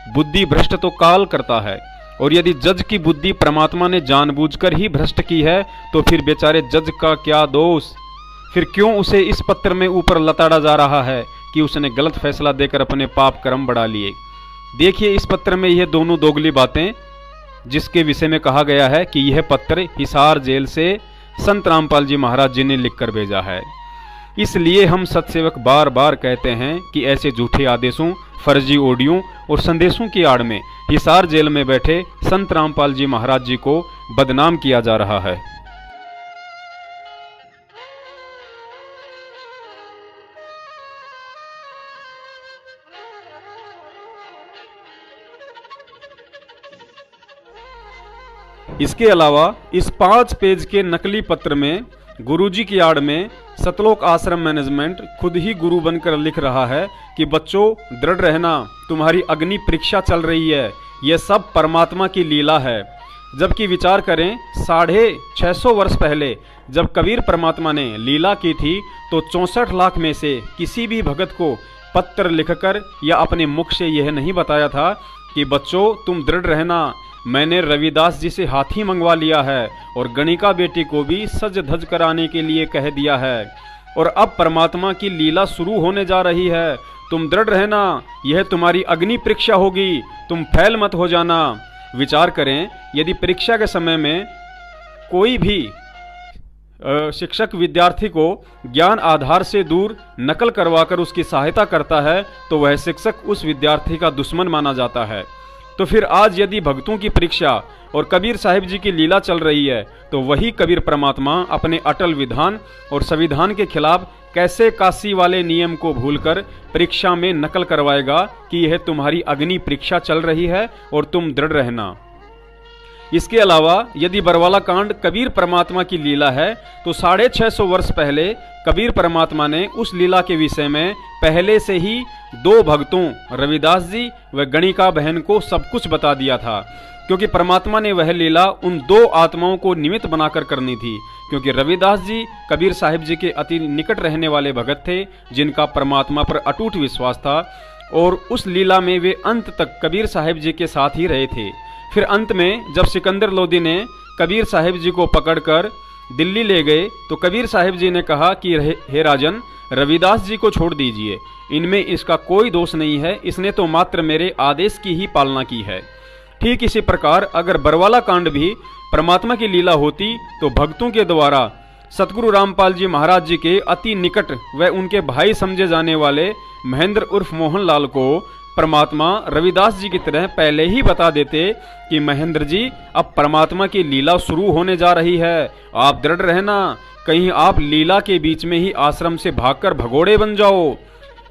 बुद्धि भ्रष्ट तो काल करता है, और यदि जज की बुद्धि परमात्मा ने जानबूझकर ही भ्रष्ट की है तो फिर बेचारे जज का क्या दोष। फिर क्यों उसे इस पत्र में ऊपर लताड़ा जा रहा है कि उसने गलत फैसला देकर अपने पाप कर्म बढ़ा लिए। देखिए इस पत्र में यह दोनों दोगली बातें जिसके विषय में कहा गया है कि यह पत्र हिसार जेल से संत रामपाल जी महाराज जी ने लिखकर भेजा है। इसलिए हम सत्सेवक बार बार कहते हैं कि ऐसे झूठे आदेशों, फर्जी ऑडियो और संदेशों की आड़ में हिसार जेल में बैठे संत रामपाल जी महाराज जी को बदनाम किया जा रहा है। इसके अलावा इस 5 पेज के नकली पत्र में गुरुजी की आड़ में सतलोक आश्रम मैनेजमेंट खुद ही गुरु बनकर लिख रहा है कि बच्चों दृढ़ रहना, तुम्हारी अग्नि परीक्षा चल रही है, यह सब परमात्मा की लीला है। जबकि विचार करें 650 वर्ष पहले जब कबीर परमात्मा ने लीला की थी तो 64 लाख में से किसी भी भगत को पत्र लिखकर या अपने मुख से यह नहीं बताया था कि बच्चों तुम दृढ़ रहना, मैंने रविदास जी से हाथी मंगवा लिया है और गणिका बेटी को भी सज धज कराने के लिए कह दिया है, और अब परमात्मा की लीला शुरू होने जा रही है, तुम दृढ़ रहना, यह तुम्हारी अग्नि परीक्षा होगी, तुम फैल मत हो जाना। विचार करें, यदि परीक्षा के समय में कोई भी शिक्षक विद्यार्थी को ज्ञान आधार से दूर नकल करवाकर उसकी सहायता करता है तो वह शिक्षक उस विद्यार्थी का दुश्मन माना जाता है। तो फिर आज यदि भक्तों की परीक्षा और कबीर साहिब जी की लीला चल रही है, तो वही कबीर परमात्मा अपने अटल विधान और संविधान के खिलाफ कैसे काशी वाले नियम को भूलकर परीक्षा में नकल करवाएगा कि यह तुम्हारी अग्नि परीक्षा चल रही है और तुम दृढ़ रहना। इसके अलावा यदि बरवाला कांड कबीर परमात्मा की लीला है, तो 650 वर्ष पहले कबीर परमात्मा ने उस लीला के विषय में पहले से ही 2 भक्तों रविदास जी व गणिका बहन को सब कुछ बता दिया था, क्योंकि परमात्मा ने वह लीला उन 2 आत्माओं को निमित्त बनाकर करनी थी। क्योंकि रविदास जी कबीर साहिब जी के अति निकट रहने वाले भगत थे, जिनका परमात्मा पर अटूट विश्वास था, और उस लीला में वे अंत तक कबीर साहिब जी के साथ ही रहे थे। फिर अंत में जब सिकंदर लोदी ने कबीर साहिब जी को पकड़कर दिल्ली ले गए, तो कबीर साहिब जी ने कहा कि हे राजन, रविदास जी को छोड़ दीजिए, इनमें इसका कोई दोष नहीं है, इसने तो मात्र मेरे आदेश की ही पालना की है। ठीक इसी प्रकार अगर बरवाला कांड भी परमात्मा की लीला होती, तो भक्तों के द्वारा सतगुरु रामपाल जी महाराज जी के अति निकट व उनके भाई समझे जाने वाले महेंद्र उर्फ मोहनलाल को परमात्मा रविदास जी की तरह पहले ही बता देते कि महेंद्र जी, अब परमात्मा की लीला शुरू होने जा रही है, आप दृढ़ रहना, कहीं आप लीला के बीच में ही आश्रम से भागकर भगोड़े बन जाओ।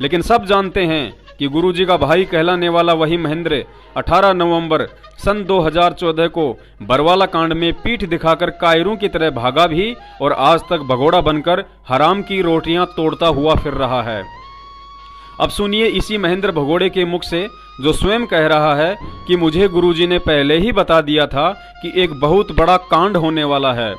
लेकिन सब जानते हैं कि गुरुजी का भाई कहलाने वाला वही महेंद्र 18 नवंबर सन 2014 को बरवाला कांड में पीठ दिखाकर कायरों की तरह भागा भी, और आज तक भगोड़ा बनकर हराम की रोटियां तोड़ता हुआ फिर रहा है। अब सुनिए इसी महेंद्र भगोड़े के मुख से, जो स्वयं कह रहा है कि मुझे गुरुजी ने पहले ही बता दिया था कि एक बहुत बड़ा कांड होने वाला है।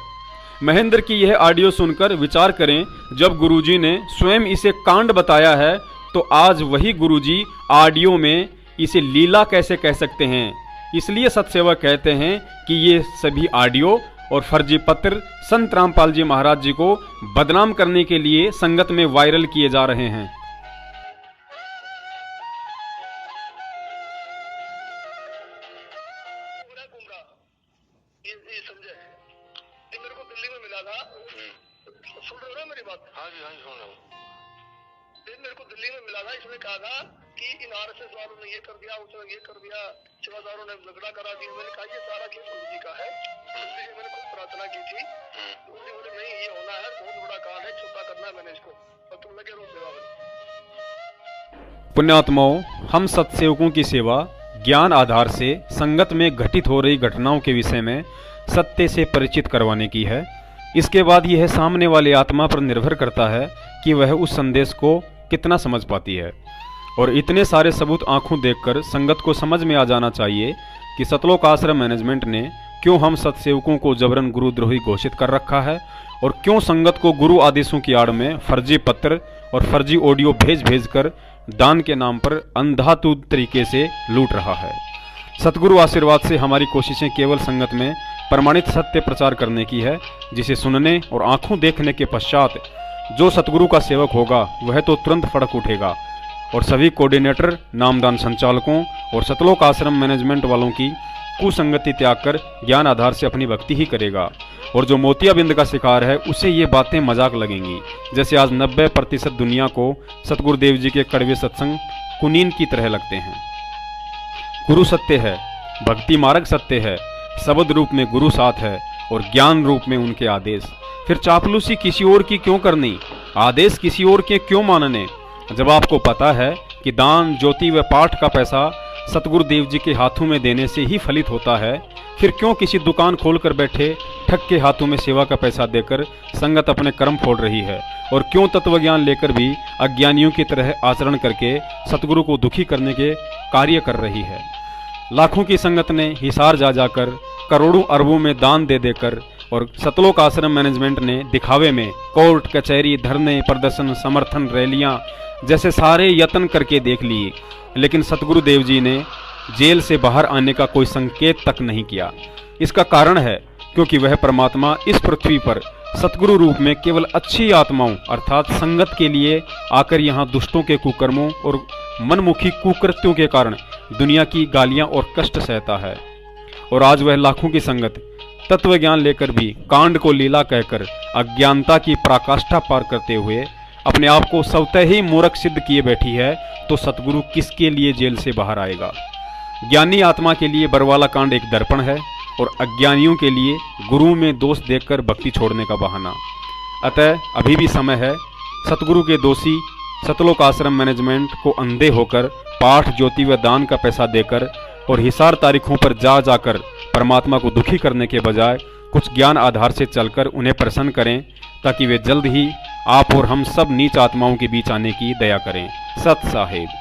महेंद्र की यह ऑडियो सुनकर विचार करें, जब गुरुजी ने स्वयं इसे कांड बताया है, तो आज वही गुरुजी ऑडियो में इसे लीला कैसे कह सकते हैं। इसलिए सतसेवक कहते हैं कि ये सभी ऑडियो और फर्जी पत्र संत रामपाल जी महाराज जी को बदनाम करने के लिए संगत में वायरल किए जा रहे हैं। पुण्यात्माओं, हम सत्सेवकों की सेवा ज्ञान आधार से संगत में घटित हो रही घटनाओं के विषय में सत्य से परिचित करवाने की है। इसके बाद यह सामने वाली आत्मा पर निर्भर करता है कि वह उस संदेश को कितना समझ पाती है। और इतने सारे सबूत आंखों देखकर संगत को समझ में आ जाना चाहिए कि सतलोक आश्रम मैनेजमेंट ने क्यों हम सत्सेवकों को जबरन गुरुद्रोही घोषित कर रखा है, और क्यों संगत को गुरु आदेशों की आड़ में फर्जी पत्र और फर्जी ऑडियो भेज कर दान के नाम पर अंधाधुंध तरीके से लूट रहा है। सतगुरु आशीर्वाद से हमारी कोशिशें केवल संगत में प्रमाणित सत्य प्रचार करने की है, जिसे सुनने और आंखों देखने के पश्चात जो सतगुरु का सेवक होगा वह तो तुरंत फड़क उठेगा, और सभी कोऑर्डिनेटर, नामदान संचालकों और सतलोक आश्रम मैनेजमेंट वालों की कुसंगति त्याग कर ज्ञान आधार से अपनी भक्ति ही करेगा। और जो मोतियाबिंद का शिकार है उसे ये बातें मजाक लगेंगी, जैसे आज 90% दुनिया को सतगुरुदेव जी के कड़वे सत्संग कुनीन की तरह लगते हैं। गुरु सत्य है, भक्ति मार्ग सत्य है, शब्द रूप में गुरु साथ है और ज्ञान रूप में उनके आदेश। फिर चापलूसी किसी और की क्यों करनी, आदेश किसी और के क्यों मानने, जब आपको पता है कि दान, ज्योति व पाठ का पैसा सतगुरुदेव जी के हाथों में देने से ही फलित होता है। फिर क्यों किसी दुकान खोलकर बैठे ठग के हाथों में सेवा का पैसा देकर संगत अपने कर्म फोड़ रही है, और क्यों तत्वज्ञान लेकर भी अज्ञानियों की तरह आचरण करके सतगुरु को दुखी करने के कार्य कर रही है। लाखों की संगत ने हिसार जा जाकर करोड़ों अरबों में दान दे देकर, और सतलोक आश्रम मैनेजमेंट ने दिखावे में कोर्ट कचहरी, धरने, प्रदर्शन, समर्थन, रैलियां जैसे सारे यत्न करके देख लिए, लेकिन सतगुरुदेव जी ने जेल से बाहर आने का कोई संकेत तक नहीं किया। इसका कारण है क्योंकि वह परमात्मा इस पृथ्वी पर सतगुरु रूप में केवल अच्छी आत्माओं अर्थात संगत के लिए आकर यहाँ दुष्टों के कुकर्मों और मनमुखी कुकृत्यों के कारण दुनिया की गालियां और कष्ट सहता है। और आज वह लाखों की संगत तत्व ज्ञान लेकर भी कांड को लीला कहकर अज्ञानता की पराकाष्ठा पार करते हुए अपने आप को स्वतः ही मूर्ख सिद्ध किए बैठी है, तो सतगुरु किसके लिए जेल से बाहर आएगा। ज्ञानी आत्मा के लिए बरवाला कांड एक दर्पण है और अज्ञानियों के लिए गुरु में दोष देखकर भक्ति छोड़ने का बहाना। अतः अभी भी समय है सतगुरु के दोषी सतलोक आश्रम मैनेजमेंट को अंधे होकर पाठ, ज्योति व दान का पैसा देकर और हिसार तारीखों पर जा जाकर परमात्मा को दुखी करने के बजाय कुछ ज्ञान आधार से चलकर उन्हें प्रसन्न करें, ताकि वे जल्द ही आप और हम सब नीच आत्माओं के बीच आने की दया करें। सत साहेब।